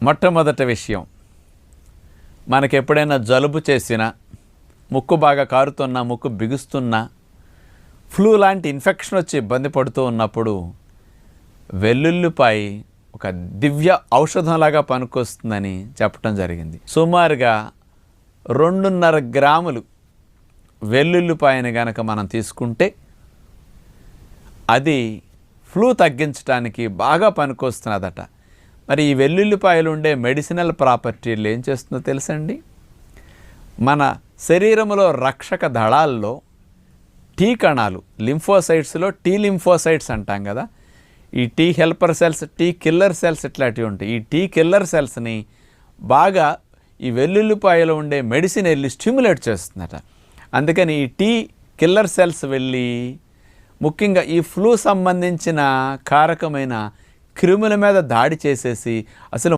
మొట్టమొదటి విషయం, మనకి ఎప్పుడైనా జలుబు చేసినా, ముక్కు బాగా కారుతున్నా, ముక్కు బిగుస్తున్నా, ఫ్లూ లాంటి ఇన్ఫెక్షన్ వచ్చి ఇబ్బంది పడుతూ ఉన్నప్పుడు వెల్లుల్లిపాయ ఒక దివ్య ఔషధంలాగా పనికొస్తుందని చెప్పడం జరిగింది. సుమారుగా 2.5 గ్రాములు వెల్లుల్లిపాయని గనక మనం తీసుకుంటే అది ఫ్లూ తగ్గించడానికి బాగా పనికొస్తున్నదట. మరి ఈ వెల్లుల్లిపాయలు ఉండే మెడిసినల్ ప్రాపర్టీలు ఏం చేస్తుందో తెలుసండి? మన శరీరంలో రక్షక దళాల్లో టీ కణాలు, లింఫోసైట్స్లో టీ లింఫోసైట్స్ అంటాం కదా, ఈ T helper cells, T killer cells ఇట్లాంటివి ఉంటాయి. ఈ టీ కిల్లర్ సెల్స్ని బాగా ఈ వెల్లుల్లిపాయలో ఉండే మెడిసిన్ వెళ్ళి స్టిమ్యులేట్ చేస్తుందట. అందుకని ఈ టీ కిల్లర్ సెల్స్ వెళ్ళి ముఖ్యంగా ఈ ఫ్లూ సంబంధించిన కారకమైన క్రిముల మీద దాడి చేసేసి అసలు